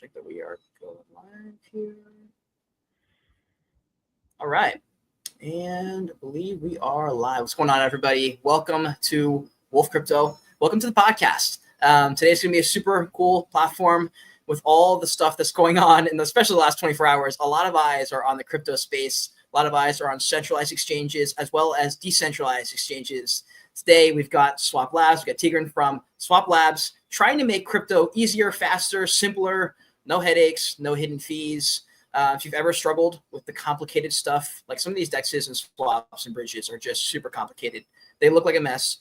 check that we are going live here. All right. And I believe we are live. What's going on, everybody? Welcome to Wolf Crypto. Welcome to the podcast. Today's going to be a super cool platform with all the stuff that's going on, and especially the last 24 hours. A lot of eyes are on the crypto space. A lot of eyes are on centralized exchanges as well as decentralized exchanges. Today, we've got Swap Labs. We've got Tigran from Swap Labs trying to make crypto easier, faster, simpler, no headaches, no hidden fees. If you've ever struggled with the complicated stuff, like some of these dexes and swaps and bridges are just super complicated. They look like a mess.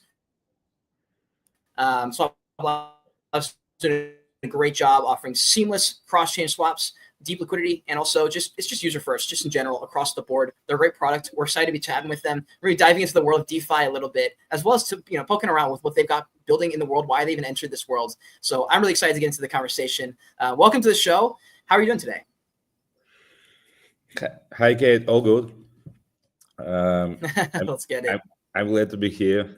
Swap Labs did a great job offering seamless cross-chain swaps, deep liquidity, and also it's just user first, just in general across the board. They're a great product. We're excited to be chatting with them. We're really diving into the world of DeFi a little bit, as well as to poking around with what they've got building in the world, why they even entered this world. So I'm really excited to get into the conversation. Welcome to the show. How are you doing today? Hi, Kate. All good. Let's get it. I'm glad to be here.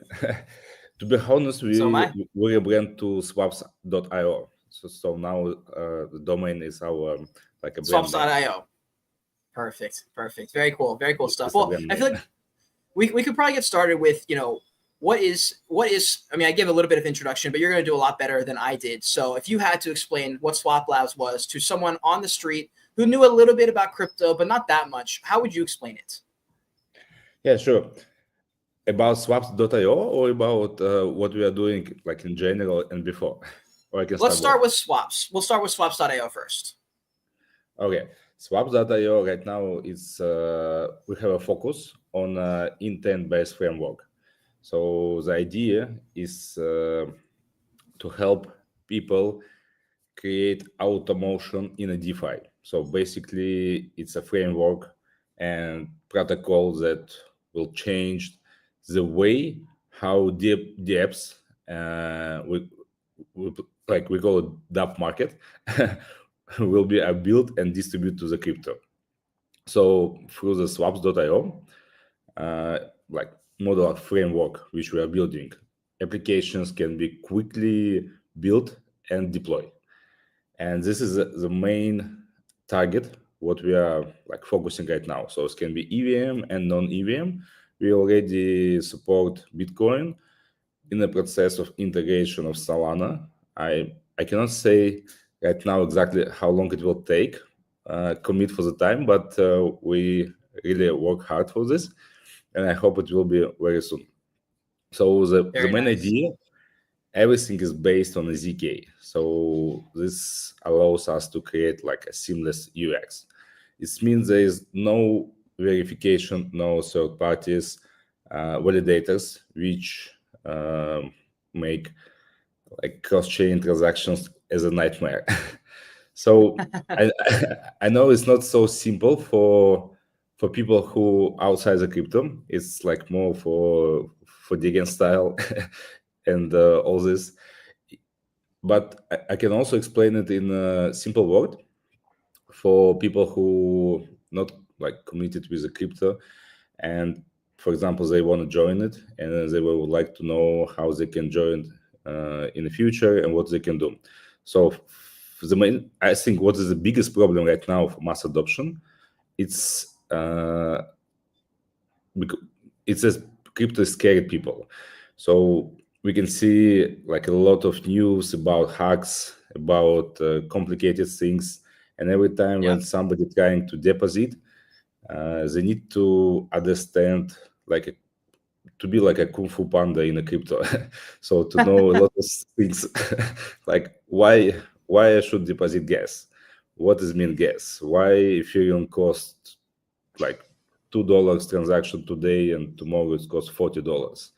To be honest, we rebrand to swaps.io. So now the domain is our like a swaps.io. Perfect. Very cool stuff. Well, I feel like we could probably get started with what is. I mean, I gave a little bit of introduction, but you're going to do a lot better than I did. So if you had to explain what Swap Labs was to someone on the street who knew a little bit about crypto but not that much, how would you explain it? Yeah, sure. About swaps.io or about what we are doing like in general and before? Let's start with swaps. We'll start with swaps.io first. Okay. Swaps.io right now is we have a focus on intent-based framework. So the idea is to help people create automation in a DeFi. So basically, it's a framework and protocol that will change the way how dApps we call it dApp market will be built and distributed to the crypto. So through the swaps.io, like modular framework which we are building, applications can be quickly built and deployed. And this is the main target what we are like focusing right now. So it can be EVM and non-EVM. We already support Bitcoin in the process of integration of Solana. I cannot say right now exactly how long it will take, commit for the time, but we really work hard for this, and I hope it will be very soon. So the main idea, everything is based on a ZK. So this allows us to create like a seamless UX. It means there is no verification, no third parties, validators, which make like cross-chain transactions as a nightmare. So I know it's not so simple for people who outside the crypto. It's like more for Digan style and all this. But I can also explain it in a simple word for people who not like committed with the crypto, and for example they want to join it and they would like to know how they can join in the future and what they can do. So I think what is the biggest problem right now for mass adoption, it's as crypto scared people. So we can see like a lot of news about hacks, about complicated things, and every time when somebody trying to deposit, they need to understand to be like a kung fu panda in a crypto. So to know a lot of things like why I should deposit gas, what does mean gas, why Ethereum costs like $2 transaction today and tomorrow it costs $40.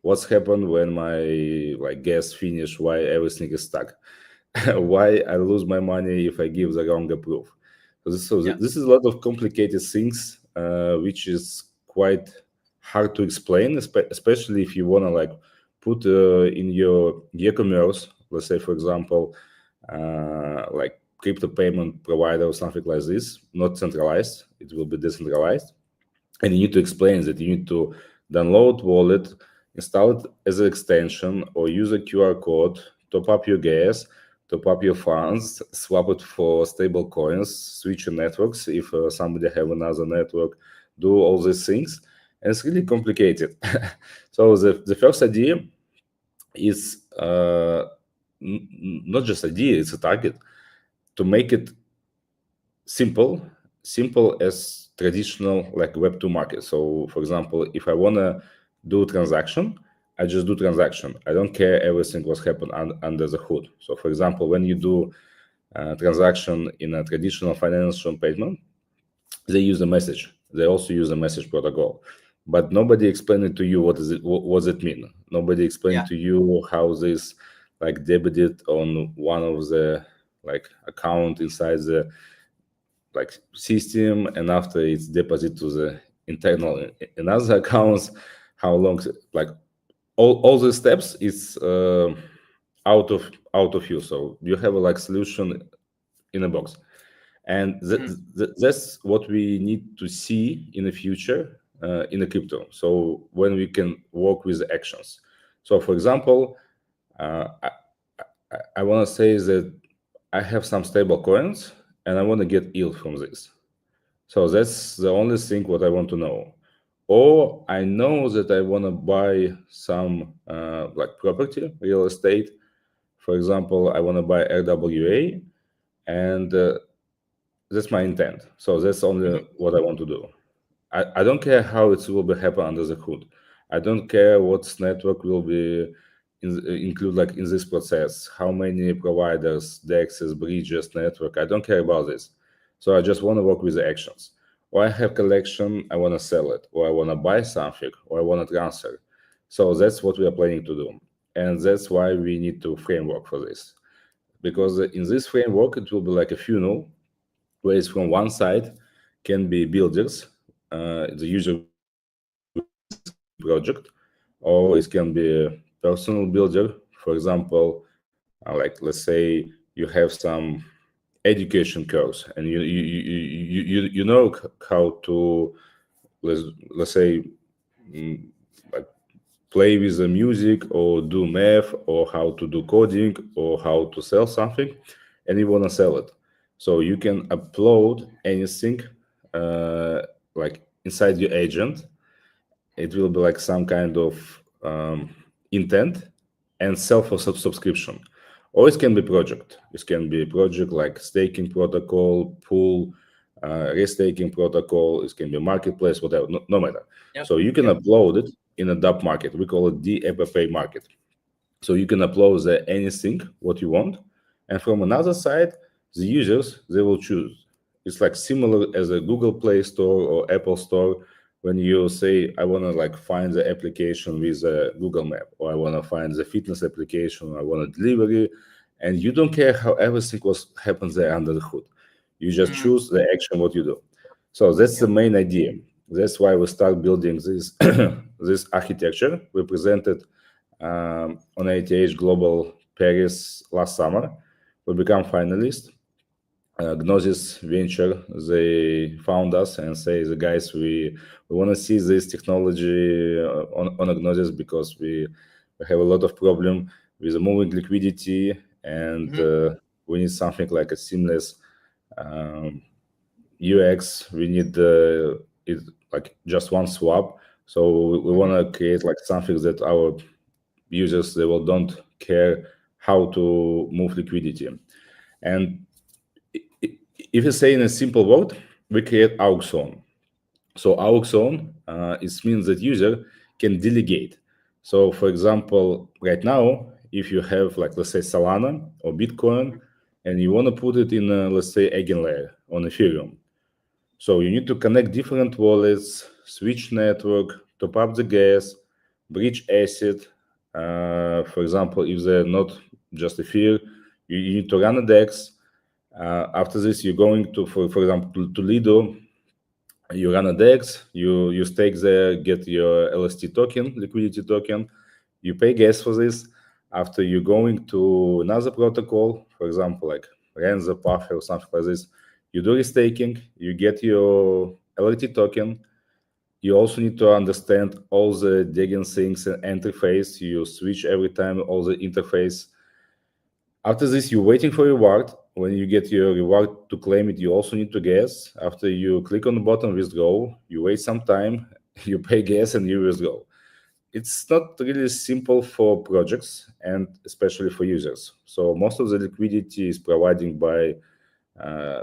What's happened when my like gas finish, why everything is stuck, why I lose my money if I give the wrong approve. So this is a lot of complicated things, which is quite hard to explain, especially if you want to like put in your e-commerce, let's say for example, like crypto payment provider or something like this, not centralized, it will be decentralized, and you need to explain that you need to download wallet, install it as an extension, or use a QR code, top up your gas, top up your funds, swap it for stable coins, switch your networks if somebody have another network, do all these things. And it's really complicated. So the first idea is not just idea, it's a target to make it simple as traditional like Web 2 market. So for example, if I want to do transaction, I just do transaction. I don't care everything what's happened under the hood. So for example, when you do a transaction in a traditional financial payment, they use a message. They also use a message protocol, but nobody explained to you what does it mean. Nobody explained to you how this like debited on one of the like account inside the like system, and after it's deposited to the internal in other accounts, how long, like all the steps is out of you. So you have a like solution in a box, and that's what we need to see in the future in the crypto. So when we can work with actions. So for example, I want to say that I have some stable coins and I want to get yield from this. So that's the only thing what I want to know. Or I know that I want to buy some like property, real estate. For example, I want to buy RWA, and that's my intent. So that's only what I want to do. I don't care how it will be happen under the hood. I don't care what network will be include like in this process, how many providers, DEXs, bridges, network. I don't care about this. So I just want to work with the actions. Or I have collection, I want to sell it, or I want to buy something, or I want to transfer. So that's what we are planning to do. And that's why we need to framework for this. Because in this framework, it will be like a funnel, where it's from one side can be builders, the user project, or it can be a personal builder. For example, like let's say you have some education course, and you know how to let's say like play with the music or do math or how to do coding or how to sell something, and you want to sell it. So you can upload anything like inside your agent. It will be like some kind of intent and sell for subscription. Or it can be project. It can be project like staking protocol, pool, restaking protocol. It can be marketplace, whatever, no matter. Yep. So you can upload it in a DApp market. We call it DApp market. So you can upload anything what you want, and from another side, the users, they will choose. It's like similar as a Google Play Store or Apple Store. When you say, I want to like find the application with a Google Map, or I want to find the fitness application, or I want a delivery, and you don't care how everything happens there under the hood. You just choose the action what you do. So that's the main idea. That's why we start building this this architecture. We presented on ETH Global Paris last summer. We become finalists. Gnosis Venture, they found us and say, the guys, we want to see this technology on Gnosis, because we have a lot of problem with the moving liquidity, and we need something like a seamless UX. We need it like just one swap. So we want to create like something that our users, they will don't care how to move liquidity. And if you say in a simple word, we create auxon. So auxon it means that user can delegate. So for example, right now, if you have like, let's say Solana or Bitcoin, and you want to put it in a, let's say EigenLayer on Ethereum. So you need to connect different wallets, switch network, top up the gas, bridge asset. For example, if they're not just Ether, you need to run a DEX. After this, you're going to, for example, to Lido, you run a DEX, you stake there, get your LST token, liquidity token, you pay gas for this. After you're going to another protocol, for example, like Renzo, Path or something like this, you do restaking, you get your LRT token. You also need to understand all the digging things and interface. You switch every time all the interface. After this, you're waiting for reward. When you get your reward to claim it, you also need to gas. After you click on the button withdraw, you wait some time, you pay gas, and you withdraw. It's not really simple for projects and especially for users. So most of the liquidity is provided by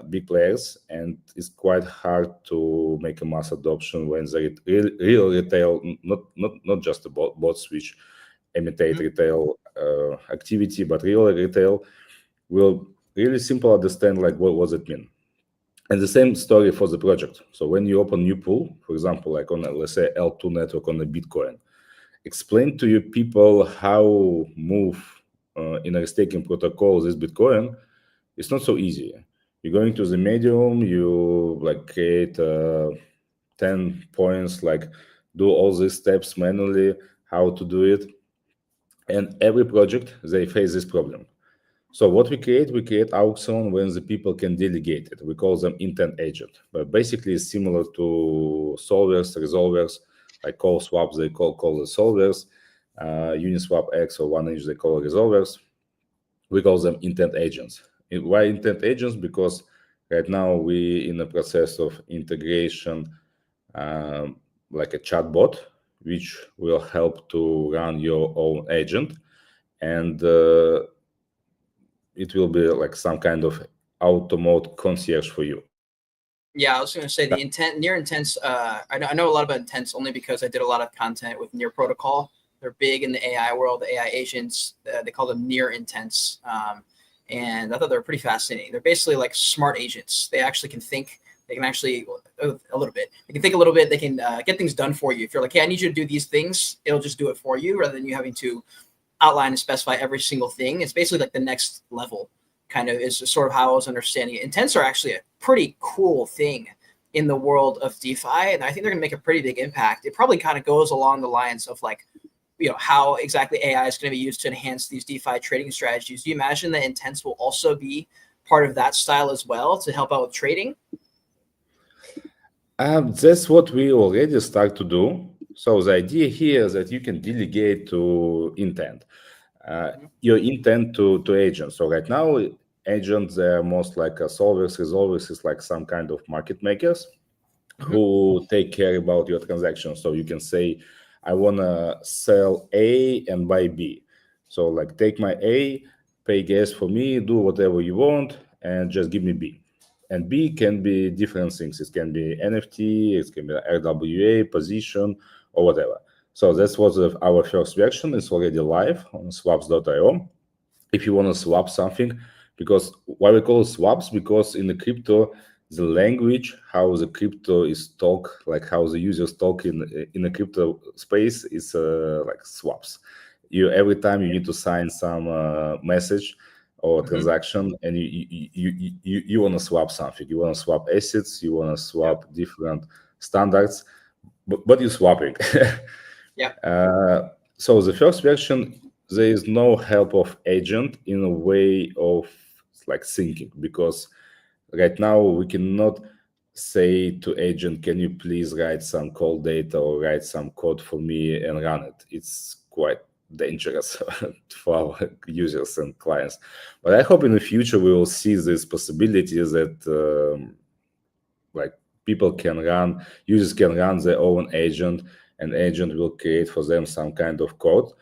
big players, and it's quite hard to make a mass adoption when the real retail, not just a bots which imitate retail activity, but real retail will really simple understand like what does it mean. And the same story for the project. So when you open new pool, for example, like on let's say L2 network on the Bitcoin, explain to your people how move in a staking protocol this Bitcoin. It's not so easy. You're going to the medium, you like create 10 points, like do all these steps manually, how to do it. And every project, they face this problem. So what we create auction when the people can delegate it. We call them intent agent. But basically it's similar to solvers, resolvers, like call swaps, they call the solvers, Uniswap X or 1inch, they call resolvers. We call them intent agents. Why intent agents? Because right now we in the process of integration, like a chatbot, which will help to run your own agent, and it will be like some kind of auto mode concierge for you. Yeah, I was going to say the near intents. I know a lot about intents only because I did a lot of content with Near Protocol. They're big in the AI world, the AI agents. They call them near intents. And I thought they were pretty fascinating. They're basically like smart agents. They actually can think. They can actually a little bit. They can think a little bit. They can get things done for you. If you're like, hey, I need you to do these things, it'll just do it for you rather than you having to outline and specify every single thing. It's basically like the next level kind of is sort of how I was understanding it. Intents are actually a pretty cool thing in the world of DeFi. And I think they're going to make a pretty big impact. It probably kind of goes along the lines of like, how exactly AI is going to be used to enhance these DeFi trading strategies. Do you imagine that intents will also be part of that style as well to help out with trading? That's what we already start to do. So the idea here is that you can delegate to intent, your intent to agents. So right now, agents, they're most like solvers, resolvers is like some kind of market makers who take care about your transaction. So you can say, I want to sell A and buy B. So like take my A, pay gas for me, do whatever you want, and just give me B. And B can be different things. It can be NFT, it can be RWA, position, or whatever. So that's what our first version is already live on swaps.io. If you want to swap something, because why we call it swaps, because in the crypto, the language, how the crypto is talk, like how the users talk in the crypto space is like swaps. Every time you need to sign some message or transaction, and you want to swap something. You want to swap assets. You want to swap different standards, but you're swapping. So the first version, there is no help of agent in a way of like thinking, because right now we cannot say to agent, can you please write some call data or write some code for me and run it? It's quite dangerous for our users and clients. But I hope in the future we will see this possibility that like users can run their own agent, and agent will create for them some kind of code.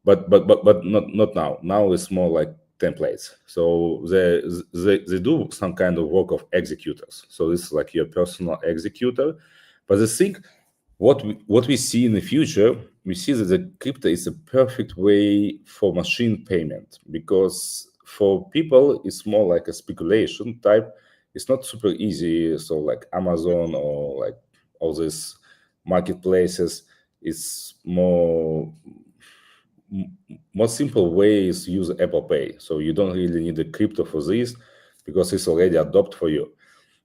But not now. Now it's more like templates. So they do some kind of work of executors. So this is like your personal executor. But the thing, what we see in the future, we see that the crypto is a perfect way for machine payment, because for people it's more like a speculation type. It's not super easy. So like Amazon or like all these marketplaces, it's more simple way is to use Apple Pay. So you don't really need the crypto for this because it's already adopted for you.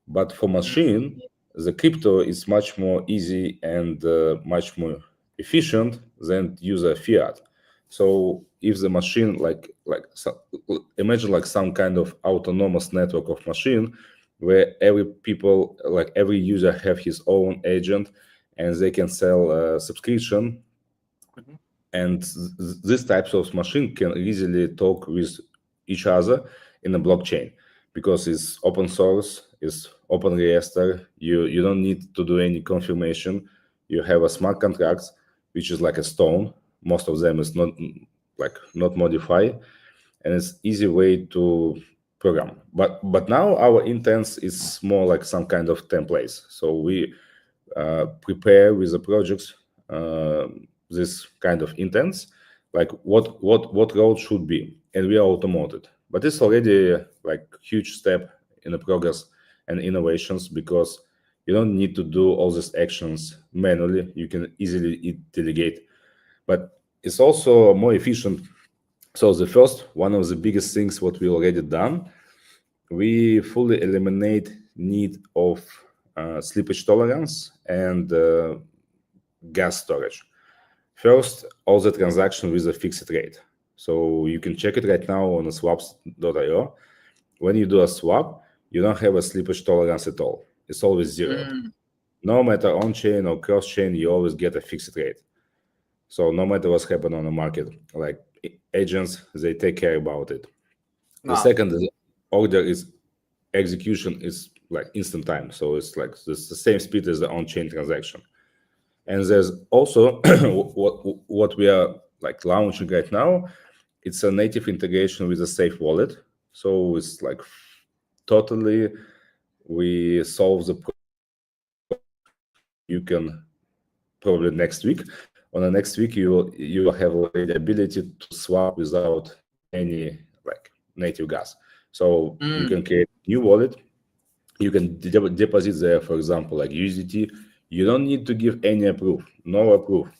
But for machine, the crypto is much more easy and much more efficient than use a fiat. So if the machine imagine like some kind of autonomous network of machine where every user have his own agent and they can sell a subscription. And these types of machine can easily talk with each other in a blockchain, because it's open source, it's open register. You don't need to do any confirmation. You have a smart contracts, which is like a stone. Most of them is not modified, and it's easy way to program. But now our intent is more like some kind of templates. So we prepare with the projects this kind of intents, like what road should be, and we are automated. But it's already like huge step in the progress and innovations, because you don't need to do all these actions manually. You can easily delegate, but it's also more efficient. So the first one of the biggest things what we already done, we fully eliminate need of slippage tolerance and gas storage. First, all the transaction with a fixed rate. So you can check it right now on swaps.io. When you do a swap, you don't have a slippage tolerance at all. It's always zero. No matter on chain or cross chain, you always get a fixed rate. So no matter what's happening on the market, like agents, they take care about it. The second is order is execution is like instant time. So it's like the same speed as the on-chain transaction. And there's also what we are like launching right now. It's a native integration with a safe wallet. So it's like totally we solve the problem. You can probably next week. On the next week, you will have the ability to swap without any like native gas. So you can create a new wallet. You can deposit there, for example, like USDT. You don't need to give any approve, no approve,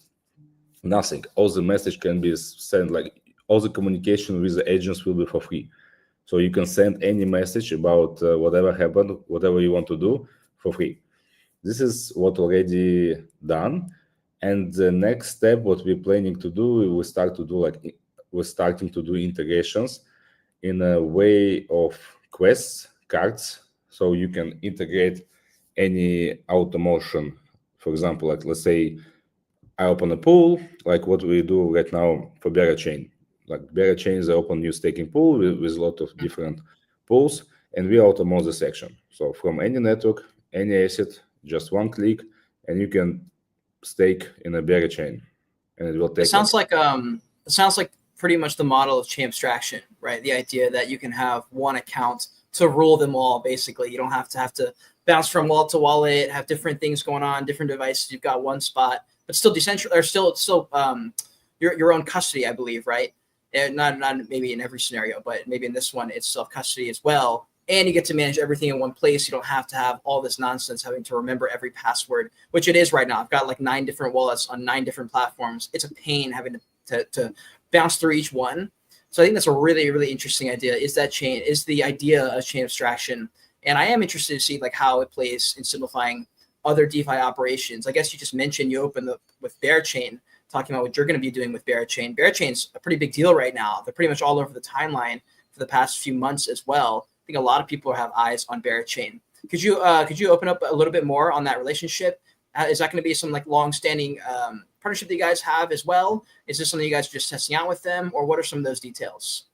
nothing. All the message can be sent, like all the communication with the agents will be for free. So you can send any message about whatever happened, whatever you want to do for free. This is what already done. And the next step, what we're planning to do, we're starting to do integrations in a way of quests, cards. So you can integrate any automation. For example, like let's say I open a pool, like what we do right now for Bearer Chain. Like Bearer Chain is an open new staking pool with a lot of different pools, and we automate the section. So from any network, any asset, just one click, and you can stake in a Bearer Chain, and it will take. It sounds like pretty much the model of chain abstraction, right? The idea that you can have one account to rule them all. Basically, you don't have to bounce from wallet to wallet, have different things going on, different devices. You've got one spot, but still decentralized, or still your own custody, I believe, right? And not maybe in every scenario, but maybe in this one, it's self custody as well. And you get to manage everything in one place. You don't have to have all this nonsense having to remember every password, which it is right now. I've got like 9 different wallets on 9 different platforms. It's a pain having to bounce through each one. So I think that's a really, really interesting idea. Is the idea of chain abstraction. And I am interested to see like how it plays in simplifying other DeFi operations. I guess you just mentioned you opened with Bear Chain, talking about what you're going to be doing with Bear Chain. Bear Chain's a pretty big deal right now. They're pretty much all over the timeline for the past few months as well. I think a lot of people have eyes on Bear Chain. Could you open up a little bit more on that relationship? Is that going to be some like long-standing partnership that you guys have as well? Is this something you guys are just testing out with them, or what are some of those details?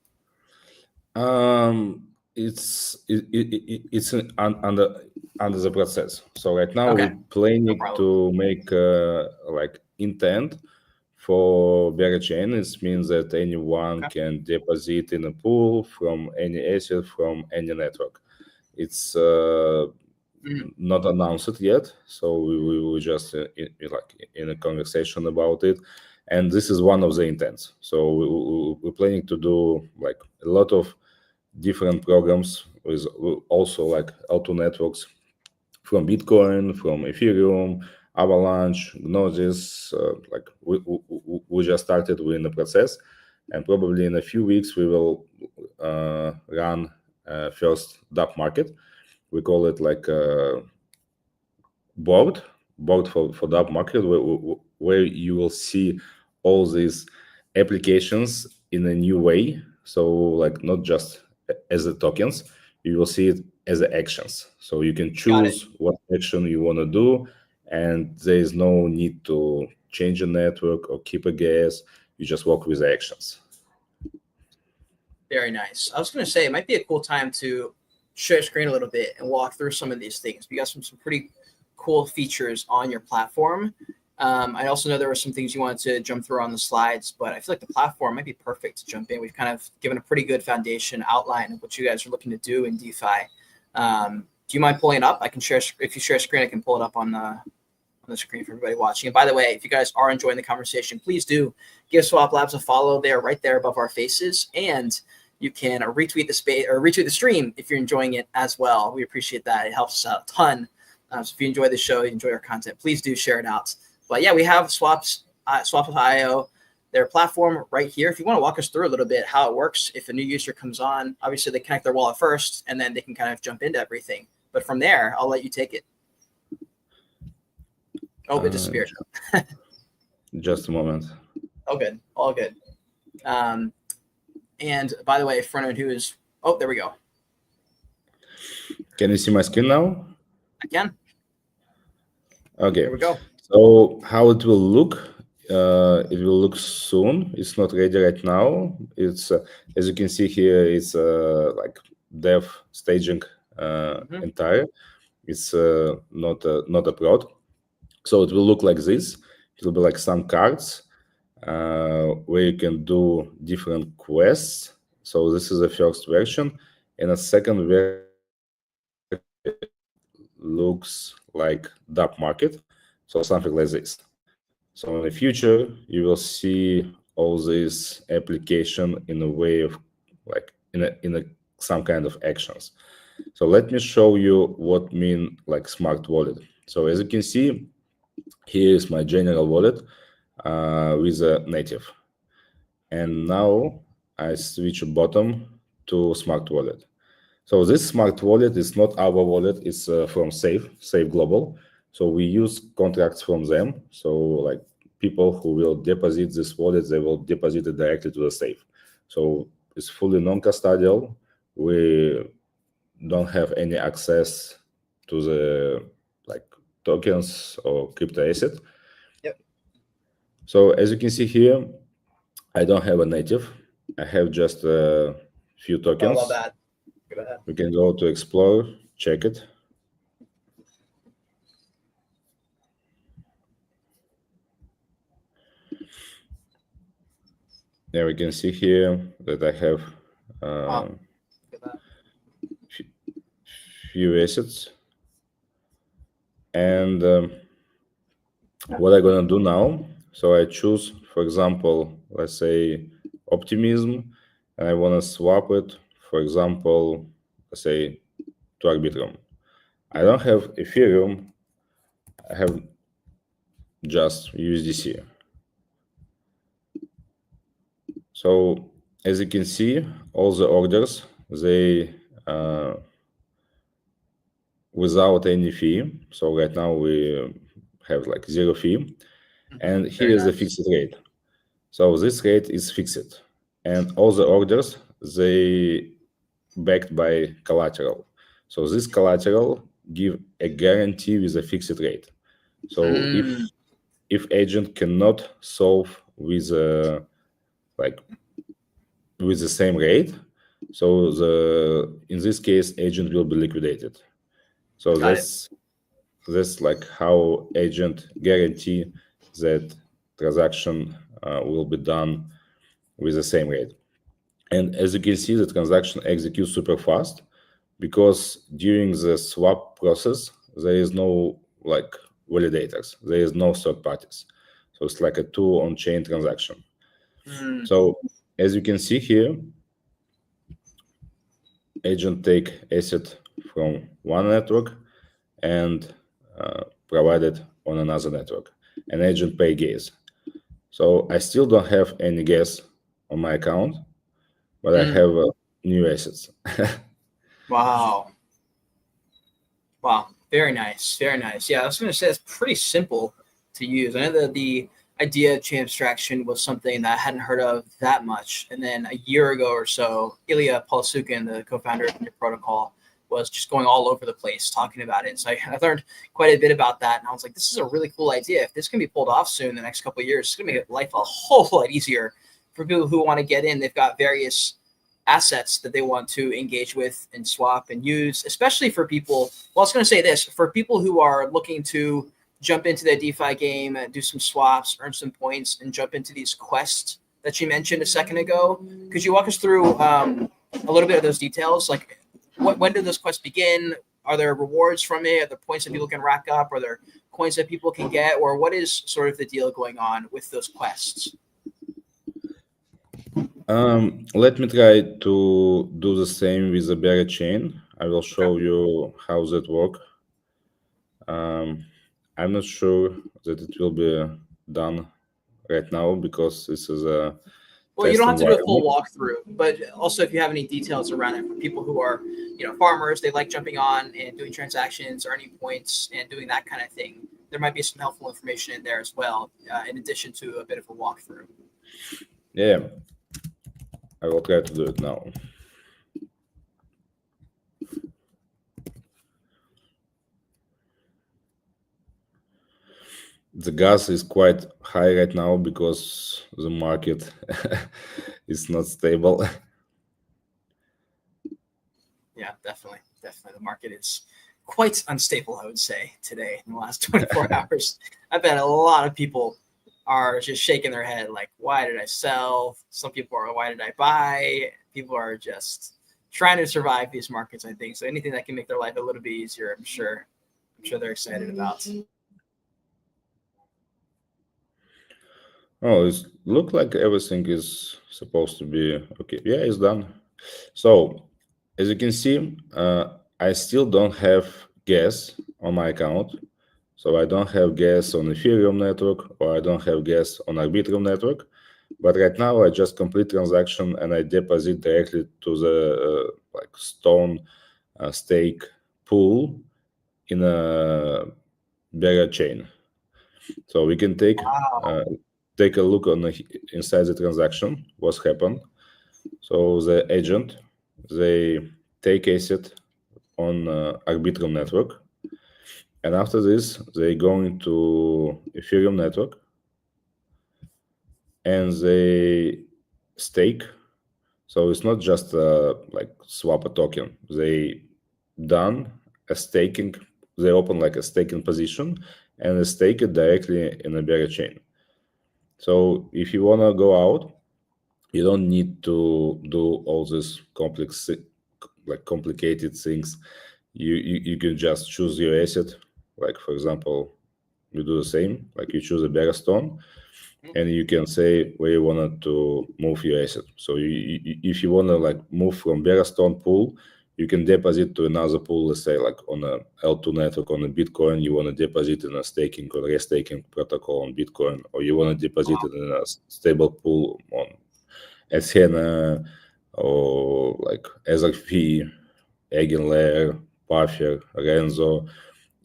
It's under the process. So right now we're planning to make like intent for Bearer Chain. It means that anyone can deposit in a pool from any asset from any network. It's not announced yet, so we were just in a conversation about it, and this is one of the intents. So we're planning to do like a lot of different programs with also like auto networks from Bitcoin, from Ethereum, Avalanche, Gnosis. Like we just started, we're in the process, and probably in a few weeks we will run first dApp market. We call it like a board for dApp market, where you will see all these applications in a new way. So like not just as the tokens, you will see it as the actions. So you can choose what action you want to do, and there is no need to change a network or keep a gas. You just work with the actions. Very nice. I was going to say it might be a cool time to share screen a little bit and walk through some of these things. We got some pretty cool features on your platform. I also know there were some things you wanted to jump through on the slides, but I feel like the platform might be perfect to jump in. We've kind of given a pretty good foundation outline of what you guys are looking to do in DeFi. Do you mind pulling it up? I can share, if you share a screen, I can pull it up on the screen for everybody watching. And by the way, if you guys are enjoying the conversation, please do give Swap Labs a follow there, right there above our faces. And you can retweet the stream if you're enjoying it as well. We appreciate that. It helps us out a ton. So if you enjoy the show, you enjoy our content, please do share it out. But yeah, we have Swaps.io, their platform right here. If you want to walk us through a little bit how it works, if a new user comes on, obviously they connect their wallet first, and then they can kind of jump into everything. But from there, I'll let you take it. Oh, it disappeared. Just a moment. Oh, good. All good. And by the way, for anyone who is, oh, there we go. Can you see my screen now? I can. Okay. There we go. So how it will look? It will look soon. It's not ready right now. It's as you can see here, it's like dev staging entire. It's not a prod. So it will look like this. It will be like some cards where you can do different quests. So this is the first version, and a second version looks like Dap Market. So something like this. So in the future, you will see all this application in a way of like in some kind of actions. So let me show you what mean like smart wallet. So as you can see, here is my general wallet with a native. And now I switch bottom to smart wallet. So this smart wallet is not our wallet, it's from Safe Global. So we use contracts from them. So like people who will deposit this wallet, they will deposit it directly to the Safe. So it's fully non-custodial. We don't have any access to the like tokens or crypto asset. Yep. So as you can see here, I don't have a native. I have just a few tokens. I love that. Go ahead. We can go to Explore, check it. There we can see here that I have few assets. And what I'm gonna do now, so I choose, for example, let's say Optimism, and I wanna swap it, for example, let's say to Arbitrum. I don't have Ethereum, I have just USDC. So as you can see, all the orders, they without any fee. So right now we have like 0 fee. And here is the fixed rate. So this rate is fixed. And all the orders, they backed by collateral. So this collateral give a guarantee with a fixed rate. So if agent cannot solve with with the same rate, so in this case agent will be liquidated. So that's like how agent guarantee that transaction will be done with the same rate. And as you can see, the transaction executes super fast because during the swap process, there is no like validators, there is no third parties. So it's like a two on-chain transaction. So as you can see here, agent take asset from one network and provide it on another network, and agent pay gas. So I still don't have any gas on my account, but I have new assets. Wow. Very nice. Very nice. Yeah, I was going to say it's pretty simple to use. I know that the idea of chain abstraction was something that I hadn't heard of that much. And then a year ago or so, Ilya Polasukin, the co-founder of New Protocol, was just going all over the place talking about it. So I learned quite a bit about that. And I was like, this is a really cool idea. If this can be pulled off soon in the next couple of years, it's going to make life a whole lot easier for people who want to get in. They've got various assets that they want to engage with and swap and use, especially for people. Well, I was going to say this, for people who are looking to jump into the DeFi game, do some swaps, earn some points, and jump into these quests that you mentioned a second ago. Could you walk us through a little bit of those details? Like, when do those quests begin? Are there rewards from it? Are there points that people can rack up? Are there coins that people can get? Or what is sort of the deal going on with those quests? Let me try to do the same with the Berry chain. I will show you how that works. I'm not sure that it will be done right now because this is a well, you don't have to do a full walkthrough, but also if you have any details around it for people who are, farmers, they like jumping on and doing transactions, earning points, and doing that kind of thing. There might be some helpful information in there as well, in addition to a bit of a walkthrough. Yeah, I will try to do it now. The gas is quite high right now because the market is not stable. Yeah, definitely. The market is quite unstable, I would say, today in the last 24 hours. I bet a lot of people are just shaking their head like, why did I sell? Some people are, why did I buy? People are just trying to survive these markets, I think. So anything that can make their life a little bit easier, I'm sure they're excited about. Oh, it looks like everything is supposed to be okay. Yeah, it's done. So, as you can see, I still don't have gas on my account. So I don't have gas on Ethereum network, or I don't have gas on Arbitrum network. But right now, I just complete transaction and I deposit directly to the Stone stake pool in a Berry chain. So we can take a look on inside the transaction, what's happened. So the agent, they take asset on Arbitrum network. And after this, they go into Ethereum network and they stake. So it's not just swap a token. They done a staking. They open a staking position and they stake it directly in a Berry chain. So if you want to go out, you don't need to do all these complicated things. You can just choose your asset. Like, for example, you do the same. Like, you choose a Berry stone, and you can say where you wanted to move your asset. So if you want to move from Berry stone pool, you can deposit to another pool. Let's say on a L2 network on a Bitcoin, you want to deposit in a staking or restaking protocol on Bitcoin, or you want to deposit it in a stable pool on Ethena or XRP, Eigenlayer, Puffer, Renzo,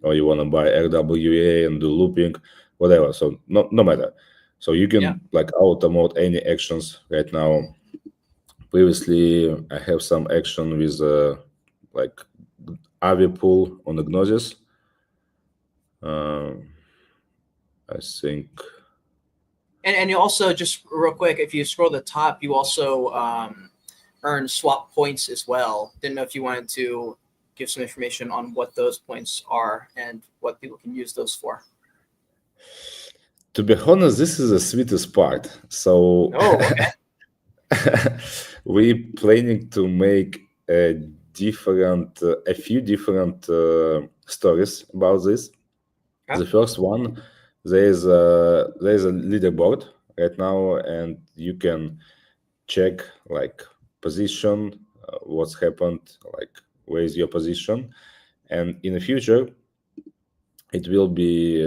or you want to buy RWA and do looping, whatever. So no matter. So you can automate any actions right now. Previously, I have some action with Aave pool on the Gnosis. I think. And you also, just real quick, if you scroll to the top, you also earn swap points as well. Didn't know if you wanted to give some information on what those points are and what people can use those for. To be honest, this is the sweetest part. So we're planning to make a few different stories about this. Okay. The first one, there's a leaderboard right now, and you can check position, what's happened, where is your position, and in the future, it will be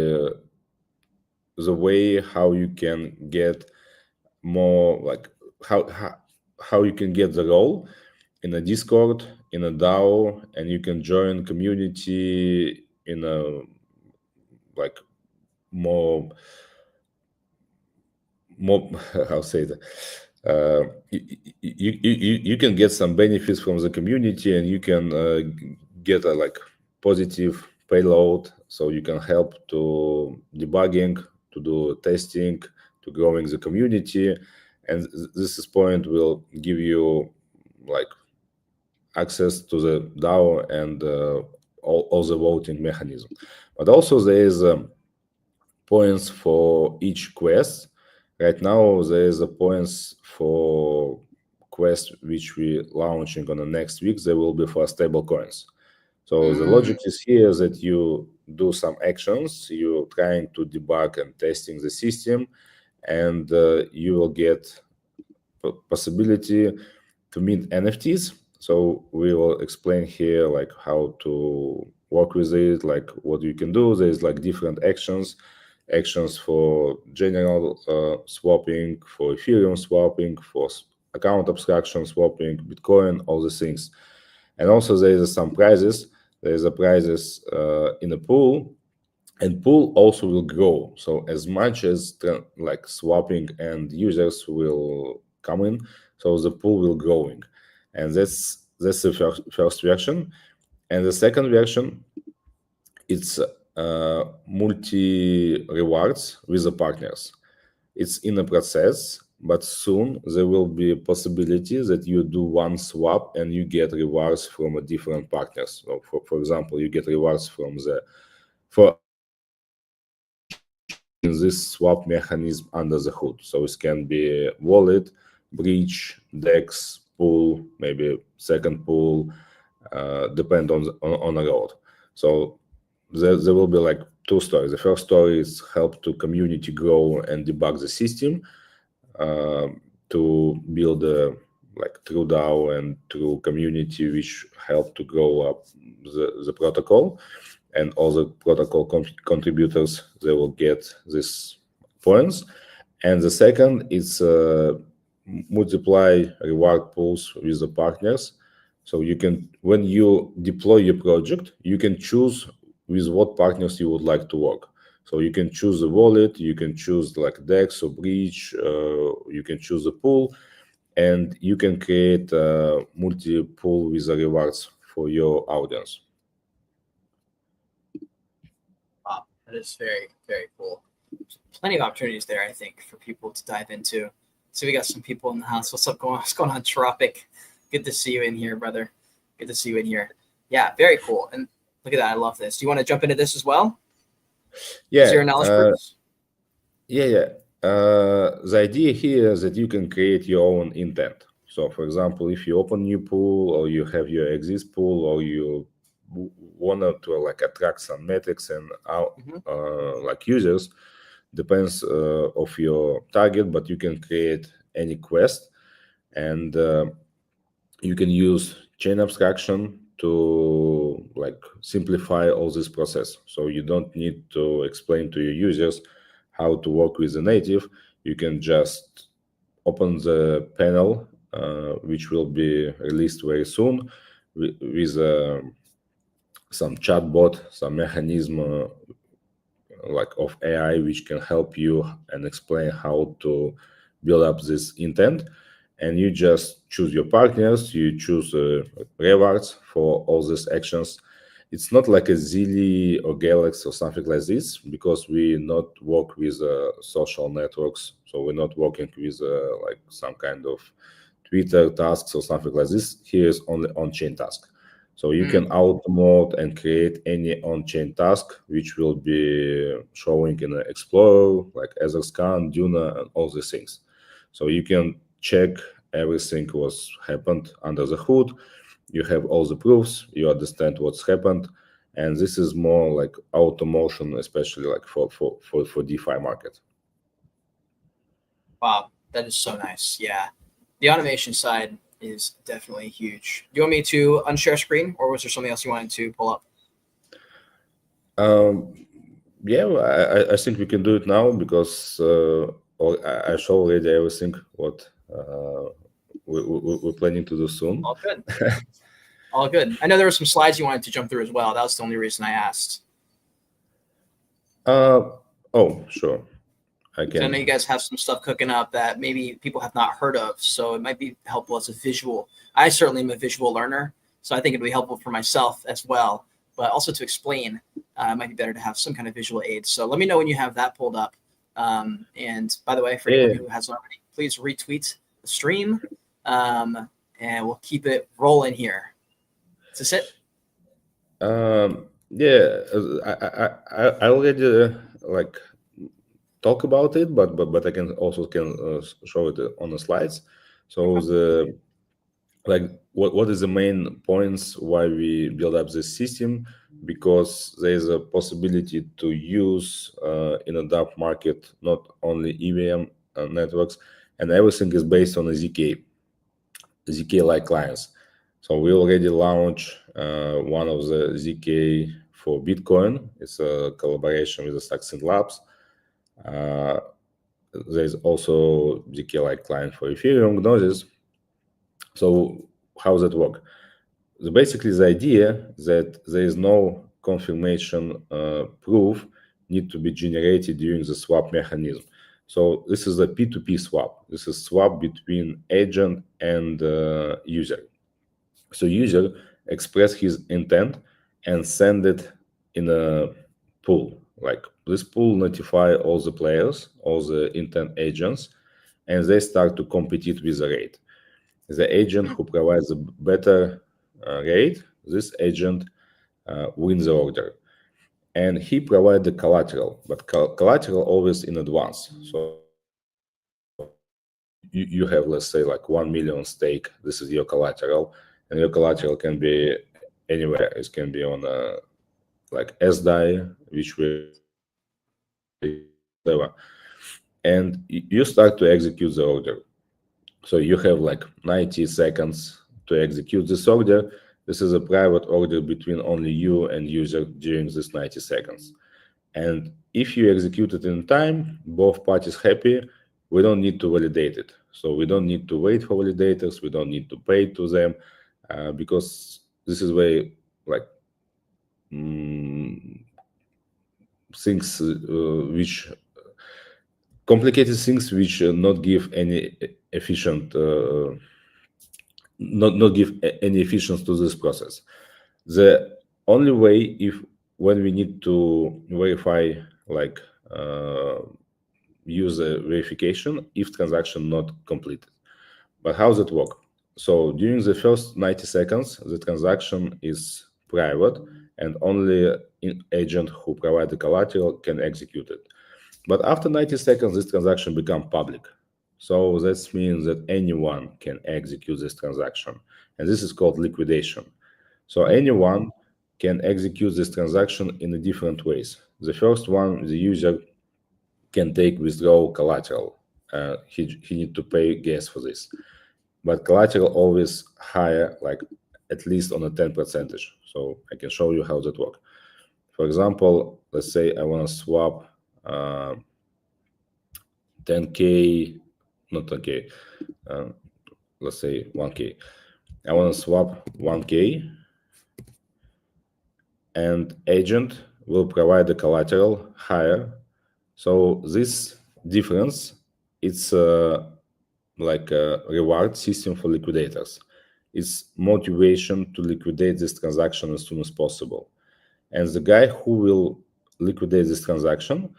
the way how you can get more how you can get the role in a Discord, in a DAO, and you can join community in a more how say that you can get some benefits from the community, and you can get a positive payload, so you can help to debugging, to do testing, to growing the community, and this point will give you like access to the DAO and all the voting mechanism. But also there is points for each quest. Right now there is a points for quest which we launching on the next week. There will be for stable coins. So the logic is here that you do some actions, you're trying to debug and testing the system, and you will get possibility to mint NFTs. So we will explain here like how to work with it, like what you can do. There's like different actions for general swapping, for Ethereum swapping, for account abstraction swapping, Bitcoin, all the things. And also there is some prizes. There is a prizes in a pool, and pool also will grow. So as much as like swapping and users will come in, so the pool will growing, and that's the first reaction. And the second reaction, it's multi rewards with the partners. It's in a process, but soon there will be a possibility that you do one swap and you get rewards from a different partners. So for example, you get rewards from for this swap mechanism under the hood. So it can be wallet, bridge, DEX, pool, maybe second pool, depend on the road. So there will be like two stories. The first story is help to community grow and debug the system, to build a like true DAO and true community which help to grow up the protocol, and all the protocol contributors, they will get these points. And the second is multiply reward pools with the partners. So you can, when you deploy your project, you can choose with what partners you would like to work. So you can choose the wallet, you can choose like DEX or bridge, you can choose a pool, and you can create a multi-pool with the rewards for your audience. Wow, that is very, very cool. Plenty of opportunities there, I think, for people to dive into. So we got some people in the house. What's going on, Tropic? Good to see you in here, brother. Good to see you in here. Yeah, very cool. And look at that. I love this. Do you want to jump into this as well? Yeah. Zero knowledge proofs? Yeah. The idea here is that you can create your own intent. So, for example, if you open new pool, or you have your exist pool, or you want to like attract some metrics and like users, depends of your target, but you can create any quest, and you can use chain abstraction to like simplify all this process. So you don't need to explain to your users how to work with the native. You can just open the panel, which will be released very soon, with some chatbot, some mechanism like of AI, which can help you and explain how to build up this intent. And you just choose your partners, you choose rewards for all these actions. It's not like a Zilli or Galaxy or something like this, because we not work with social networks. So we're not working with like some kind of Twitter tasks or something like this. Here is only on-chain task. So you can automate and create any on-chain task, which will be showing in the Explorer, like Etherscan, Duna, and all these things. So you can check everything what's happened under the hood. You have all the proofs, you understand what's happened, and this is more like automation, especially like for DeFi market. Wow, that is so nice. Yeah, the automation side is definitely huge. Do you want me to unshare screen, or was there something else you wanted to pull up? Yeah, I think we can do it now, because I show already everything what we're planning to do soon. All good. All good. I know there were some slides you wanted to jump through as well. That was the only reason I asked. Oh, sure. I know you guys have some stuff cooking up that maybe people have not heard of, so it might be helpful as a visual. I certainly am a visual learner, so I think it'd be helpful for myself as well, but also to explain, it might be better to have some kind of visual aid. So let me know when you have that pulled up. And by the way, for anyone who hasn't already, please retweet the stream. and we'll keep it rolling here. Is this it? Yeah, I already like talk about it, but I can also show it on the slides. So the like what is the main points why we build up this system? Because there is a possibility to use in a dark market not only EVM networks, and everything is based on a ZK-like clients. So we already launched one of the ZK for Bitcoin. It's a collaboration with the Saxon Labs. There's also ZK-like client for Ethereum, Gnosis. So how does that work? Basically, the idea that there is no confirmation proof need to be generated during the swap mechanism. So this is a P2P swap. This is swap between agent and user. So user express his intent and send it in a pool. Like this pool notify all the players, all the intent agents, and they start to compete with the rate. The agent who provides a better rate, this agent wins the order. And he provides the collateral, but collateral always in advance. So you have, let's say, like 1 million stake. This is your collateral, and your collateral can be anywhere. It can be on like SDAI, which will whatever. And you start to execute the order. So you have like 90 seconds to execute this order. This is a private order between only you and user during this 90 seconds. And if you execute it in time, both parties happy, we don't need to validate it. So we don't need to wait for validators. We don't need to pay to them because this is way like things which complicated things which not give any efficient not give any efficiency to this process. The only way if when we need to verify like user verification if transaction not completed. But how does it work? So during the first 90 seconds, the transaction is private and only an agent who provide the collateral can execute it. But after 90 seconds, this transaction becomes public. So that means that anyone can execute this transaction. And this is called liquidation. So anyone can execute this transaction in different ways. The first one, the user can take withdrawal collateral. He need to pay gas for this. But collateral always higher, like at least on a 10%. So I can show you how that works. For example, let's say I want to swap 10K, not 10K, let's say 1K. I want to swap 1K and agent will provide the collateral higher. So this difference, it's like a reward system for liquidators. It's motivation to liquidate this transaction as soon as possible. And the guy who will liquidate this transaction,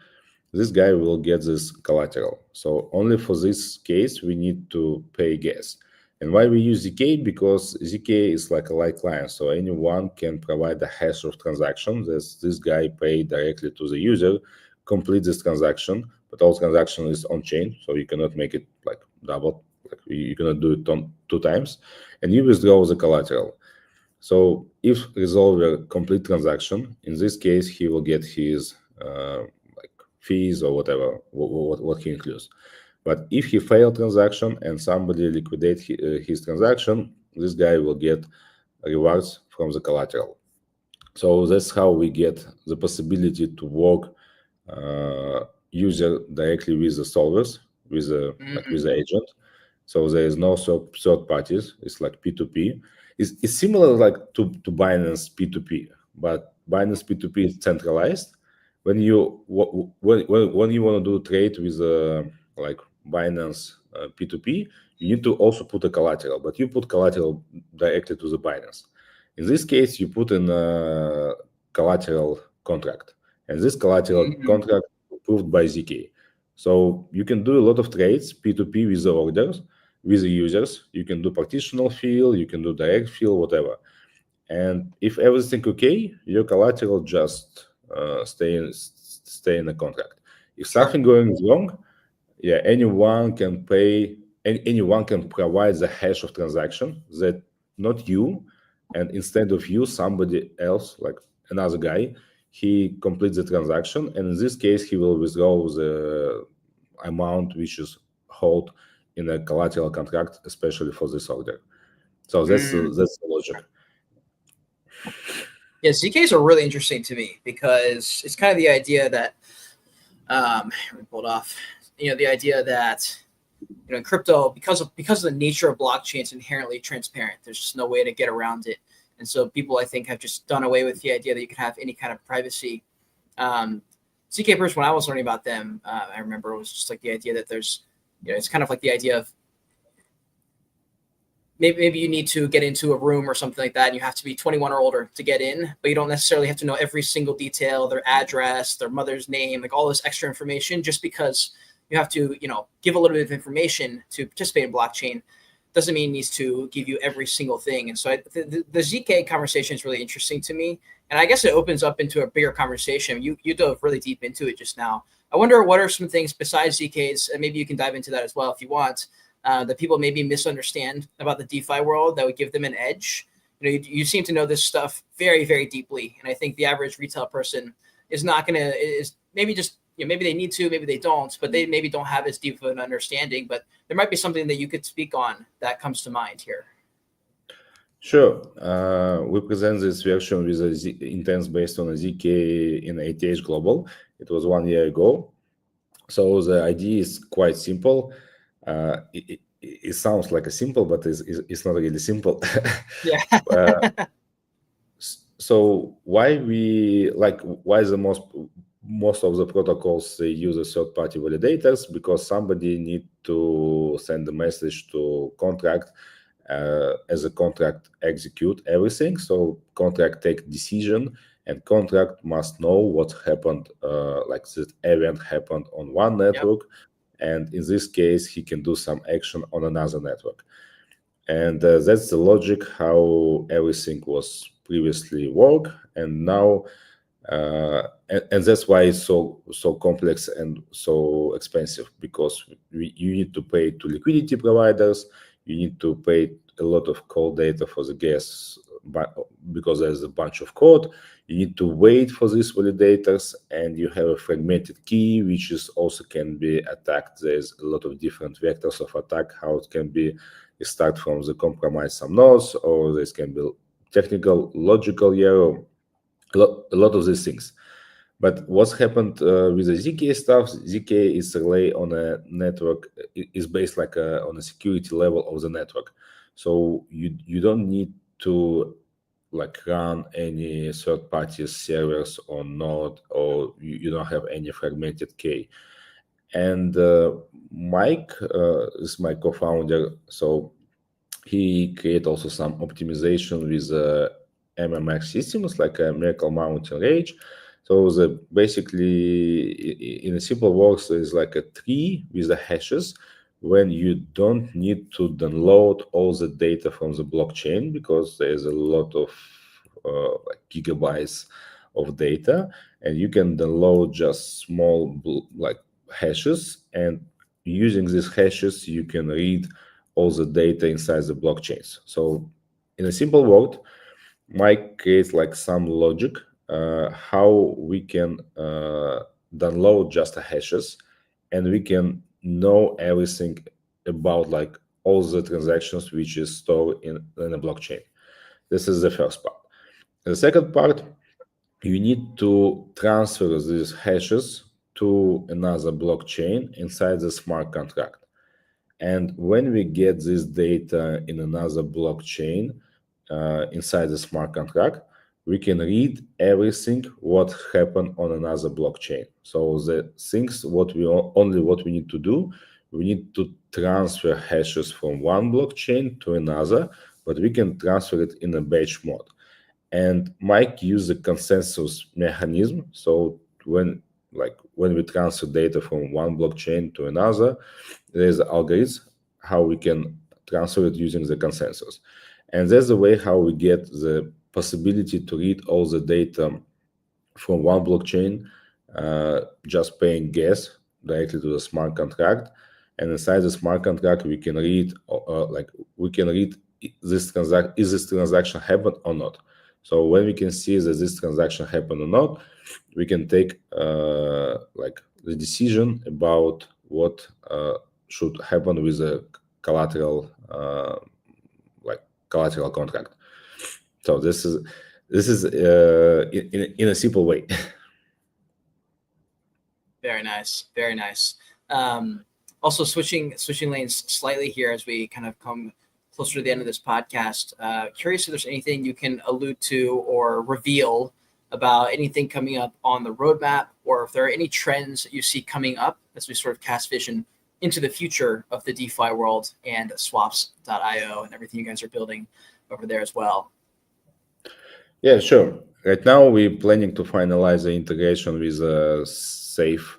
this guy will get this collateral. So only for this case, we need to pay gas. And why we use ZK? Because ZK is like a light client. So anyone can provide a hash of transactions that this guy pay directly to the user, complete this transaction, but all transaction is on chain. So you cannot make it like double. Like you cannot do it on 2 times. And you withdraw the collateral. So if resolve a complete transaction, in this case, he will get his like fees or whatever, what he includes. But if he failed transaction and somebody liquidate his transaction, this guy will get rewards from the collateral. So that's how we get the possibility to work user directly with the solvers, with the like with the agent. So there is no third parties. It's like P2P. It's similar like to Binance P2P, but Binance P2P is centralized. When you when you want to do trade with like Binance P2P, you need to also put a collateral, but you put collateral directly to the Binance. In this case, you put in a collateral contract, and this collateral contract approved by ZK. So you can do a lot of trades P2P with the orders, with the users. You can do partitional fill, you can do direct fill, whatever. And if everything okay, your collateral just stay in the contract. If something going wrong, anyone can anyone can provide the hash of transaction that not you, and instead of you, somebody else, like another guy, he completes the transaction, and in this case, he will withdraw the amount which is held in a collateral contract, especially for this order. So that's the logic. Yeah, ZKs are really interesting to me because it's kind of the idea that we pulled off. The idea that in crypto, because of the nature of blockchain, it's inherently transparent. There's just no way to get around it, and so people, I think, have just done away with the idea that you can have any kind of privacy. ZK Purse, when I was learning about them, I remember it was just like the idea that there's, it's kind of like the idea of maybe you need to get into a room or something like that, and you have to be 21 or older to get in, but you don't necessarily have to know every single detail, their address, their mother's name, like all this extra information. Just because you have to, give a little bit of information to participate in blockchain doesn't mean it needs to give you every single thing. And so the ZK conversation is really interesting to me. And I guess it opens up into a bigger conversation. You dove really deep into it just now. I wonder what are some things besides ZKs, and maybe you can dive into that as well if you want, that people maybe misunderstand about the DeFi world that would give them an edge. You seem to know this stuff very, very deeply. And I think the average retail person is maybe just, maybe they need to, maybe they don't, but they maybe don't have as deep of an understanding. But there might be something that you could speak on that comes to mind here. Sure. We present this version with intents based on a ZK in ATH Global. It was 1 year ago. So the idea is quite simple. It sounds like a simple, but it's not really simple. Yeah. So why the most of the protocols they use a third-party validators? Because somebody need to send a message to contract, as a contract execute everything. So contract take decision, and contract must know what happened, like this event happened on one network. Yep. And in this case, he can do some action on another network. And that's the logic how everything was previously worked. And now, and that's why it's so complex and so expensive, because you need to pay to liquidity providers. You need to pay a lot of cold data for the gas, because there's a bunch of code. You need to wait for these validators, and you have a fragmented key, which is also can be attacked. There's a lot of different vectors of attack, how it can be. You start from the compromise some nodes, or this can be technical, logical error, a lot of these things. But what's happened with the ZK stuff? ZK is relay on a network, is based like on a security level of the network. So you don't need to like run any third-party servers or node, or you don't have any fragmented key. And Mike is my co-founder, so he created also some optimization with MMX systems like a Miracle Mountain Rage. So basically, in a simple words, there's like a tree with the hashes when you don't need to download all the data from the blockchain, because there's a lot of like gigabytes of data, and you can download just small like hashes, and using these hashes, you can read all the data inside the blockchains. So in a simple word, Mike creates like some logic how we can download just the hashes, and we can know everything about like all the transactions which is stored in a blockchain. This is the first part. The second part, you need to transfer these hashes to another blockchain inside the smart contract. And when we get this data in another blockchain inside the smart contract, we can read everything what happened on another blockchain. So the things what we need to do, we need to transfer hashes from one blockchain to another, but we can transfer it in a batch mode. And Mike used the consensus mechanism. So when we transfer data from one blockchain to another, there's an algorithm how we can transfer it using the consensus. And that's the way how we get the possibility to read all the data from one blockchain, just paying gas directly to the smart contract. And inside the smart contract, we can read this transaction, is this transaction happened or not. So when we can see that this transaction happened or not, we can take the decision about what should happen with the collateral collateral contract. So this is in a simple way. Very nice, very nice. Also switching lanes slightly here as we kind of come closer to the end of this podcast. Curious if there's anything you can allude to or reveal about anything coming up on the roadmap, or if there are any trends that you see coming up as we sort of cast vision into the future of the DeFi world and swaps.io and everything you guys are building over there as well. Yeah, sure. Right now, we're planning to finalize the integration with Safe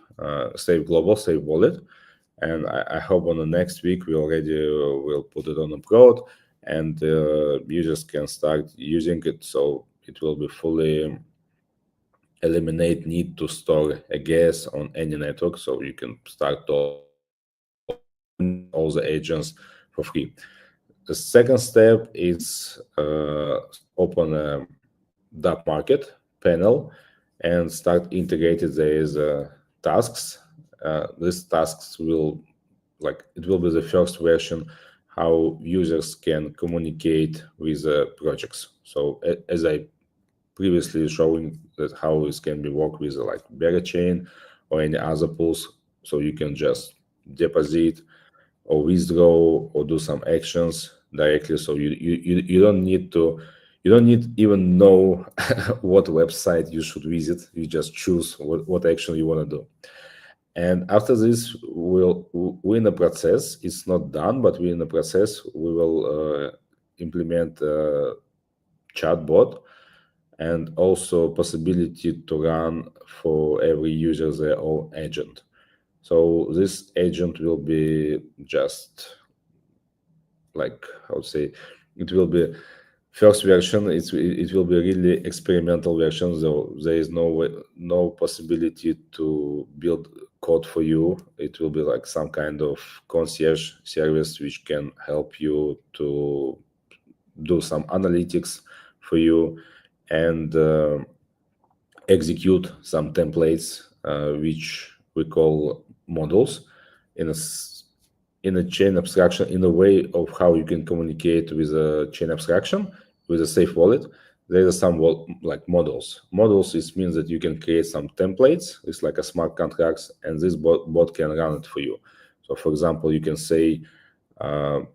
Global, Safe Wallet. And I hope on the next week, we already will put it on the prod, and users can start using it. So it will be fully eliminate need to store a gas on any network. So you can start all the agents for free. The second step is open a dApp Market panel and start integrating these tasks. These tasks will it will be the first version how users can communicate with projects. So as I previously showing that how it can be work with Berachain or any other pools. So you can just deposit or withdraw or do some actions directly. So you don't need even know what website you should visit. You just choose what action you want to do. And after this, we're in the process. It's not done, but we're in the process. We will implement a chatbot and also possibility to run for every user their own agent. So this agent will be just it will be first version. It will be really experimental version. So there is no possibility to build code for you. It will be like some kind of concierge service which can help you to do some analytics for you and execute some templates which we call models in a chain abstraction, in a way of how you can communicate with a chain abstraction with a safe wallet. There are some models. Models means that you can create some templates. It's like a smart contracts, and this bot can run it for you. So, for example, you can say, go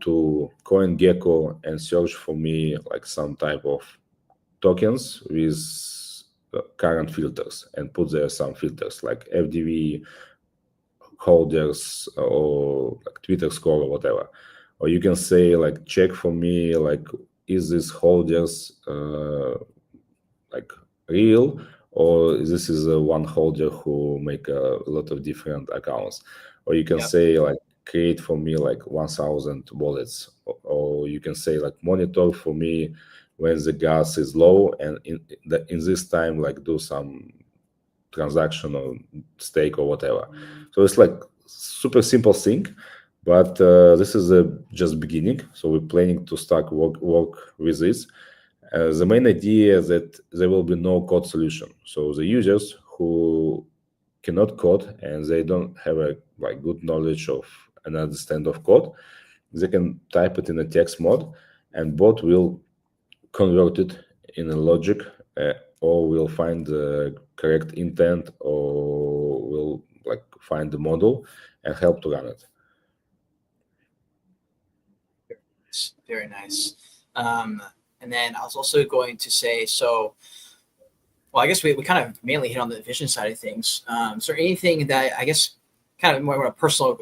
to CoinGecko and search for me some type of tokens with current filters, and put there some filters like FDV holders or Twitter score or whatever. Or you can say check for me is this holders real, or this is one holder who make a lot of different accounts. Or you can say create for me 1,000 wallets, or you can say monitor for me when the gas is low, and in this time do some transaction or stake or whatever. So it's super simple thing, but this is just beginning. So we're planning to start work with this. The main idea is that there will be no code solution. So the users who cannot code and they don't have a good knowledge of and understand of code, they can type it in a text mode, and bot will convert it in a logic, or will find the correct intent, or will find the model and help to run it. Very nice. And then I was also going to say, I guess we kind of mainly hit on the vision side of things. Is there anything that, I guess, kind of more of a personal,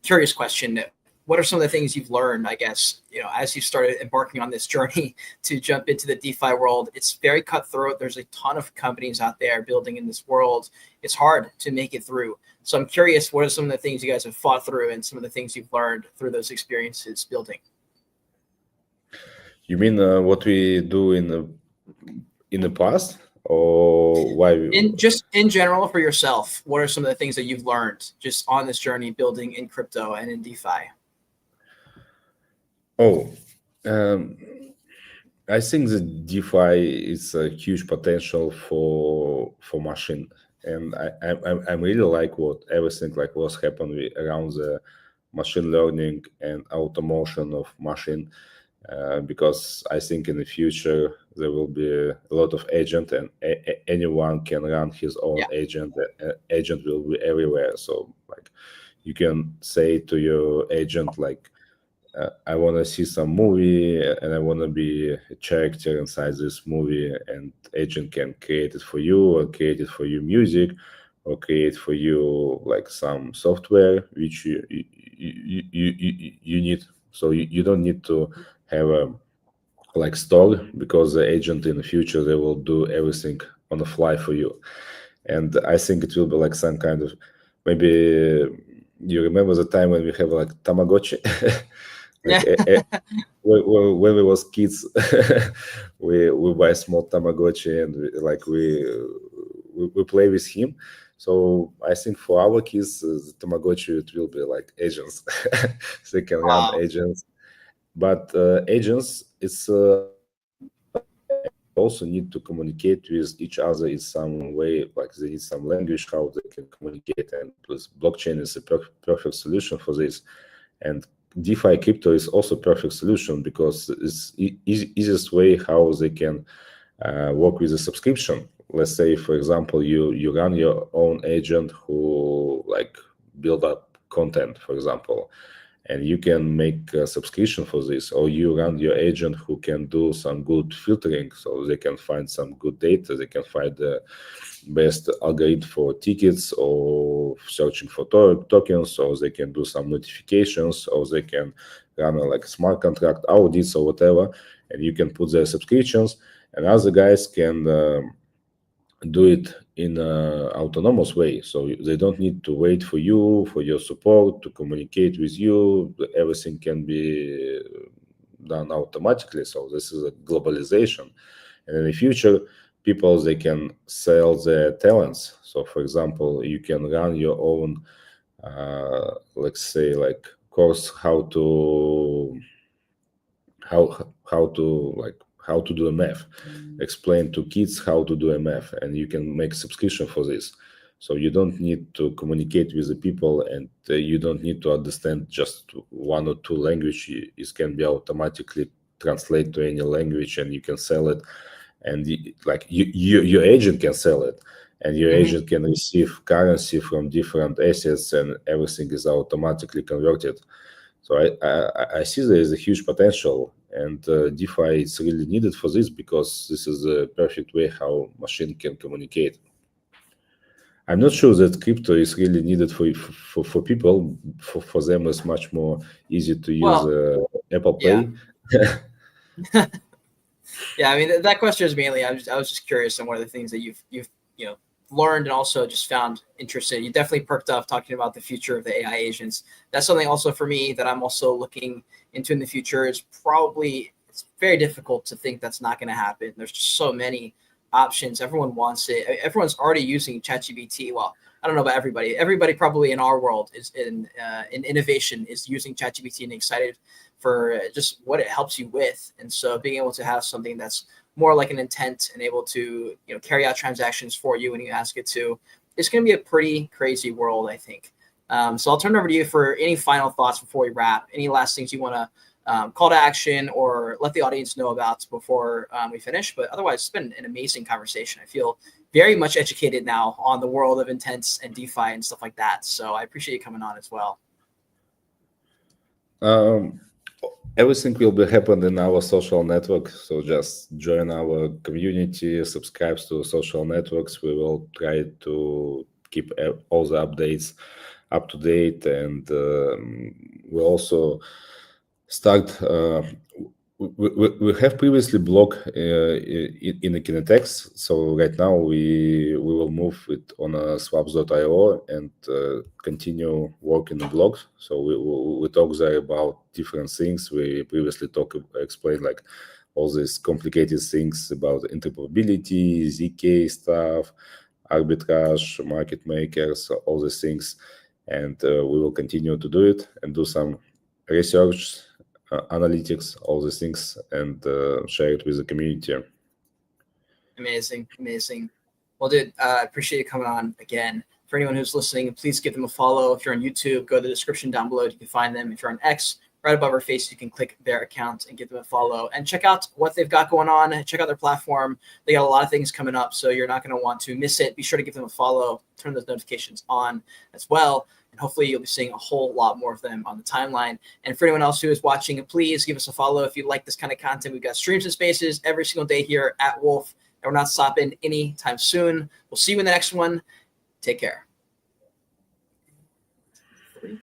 curious question, what are some of the things you've learned, I guess, as you started embarking on this journey to jump into the DeFi world? It's very cutthroat. There's a ton of companies out there building in this world. It's hard to make it through. So I'm curious, what are some of the things you guys have fought through and some of the things you've learned through those experiences building? You mean what we do in the past, or why? In general for yourself, what are some of the things that you've learned just on this journey building in crypto and in DeFi? I think that DeFi is a huge potential for machine, and I really like what everything like what's happening around the machine learning and automation of machine, because I think in the future there will be a lot of agent, and anyone can run his own agent. Agent will be everywhere, so like you can say to your agent like, I want to see some movie and I want to be a character inside this movie, and agent can create it for you, or create it for you music, or create for you like some software which you need. So you don't need to have a like store, because the agent in the future, they will do everything on the fly for you. And I think it will be like some kind of, maybe you remember the time when we have like Tamagotchi. When we was kids, we buy small Tamagotchi, and we play with him. So I think for our kids, the Tamagotchi, it will be like agents. They can run agents, but agents, it's also need to communicate with each other in some way, like they need some language how they can communicate, and plus blockchain is a perfect solution for this. And DeFi crypto is also a perfect solution, because it's easiest way how they can work with a subscription. Let's say, for example, you run your own agent who like build up content, for example, and you can make a subscription for this, or you run your agent who can do some good filtering, so they can find some good data, they can find the best algorithm for tickets or searching for tokens, or they can do some notifications, or they can run a like smart contract audits or whatever, and you can put their subscriptions, and other guys can do it in an autonomous way. So they don't need to wait for you, for your support to communicate with you. Everything can be done automatically. So this is a globalization. And in the future, people, they can sell their talents. So for example, you can run your own, let's say like course, how to do a math, explain to kids how to do a math, and you can make subscription for this. So you don't need to communicate with the people, and you don't need to understand just one or two language. It can be automatically translate to any language, and you can sell it. And like your agent can sell it, and your agent can receive currency from different assets, and everything is automatically converted. So I see there is a huge potential, and DeFi is really needed for this, because this is the perfect way how machine can communicate. I'm not sure that crypto is really needed for people. For them, it's much more easy to use Apple Pay. Yeah, I mean that question is mainly I was just curious on one of the things that you've learned and also just found interesting. You definitely perked up talking about the future of the AI agents. That's something also for me that I'm also looking into in the future. It's very difficult to think that's not going to happen. There's just so many options. Everyone wants it. Everyone's already using ChatGPT. Well, I don't know about everybody. Everybody probably in our world is in innovation is using ChatGPT and excited for just what it helps you with. And so being able to have something that's more like an intent and able to carry out transactions for you when you ask it to, it's going to be a pretty crazy world, I think. So I'll turn it over to you for any final thoughts before we wrap. Any last things you want to call to action or let the audience know about before we finish? But otherwise, it's been an amazing conversation. I feel very much educated now on the world of intents and DeFi and stuff like that. So I appreciate you coming on as well. Everything will be happening in our social network. So just join our community, subscribe to social networks. We will try to keep all the updates up to date, and we also start. We have previously blog in the Kinetex, so right now we will move it on swaps.io and continue working the blog. So we talk there about different things. We previously explained like all these complicated things about interoperability, ZK stuff, arbitrage, market makers, all these things, and we will continue to do it and do some research, analytics, all these things, and share it with the community. Amazing. Well, dude, I appreciate you coming on again. For anyone who's listening, please give them a follow. If you're on YouTube, go to the description down below. You can find them. If you're on X, right above our face, you can click their account and give them a follow and check out what they've got going on. Check out their platform. They got a lot of things coming up, so you're not going to want to miss it. Be sure to give them a follow, turn those notifications on as well. And hopefully you'll be seeing a whole lot more of them on the timeline. And for anyone else who is watching, please give us a follow if you like this kind of content. We've got streams and spaces every single day here at Wolf, and we're not stopping anytime soon. We'll see you in the next one. Take care.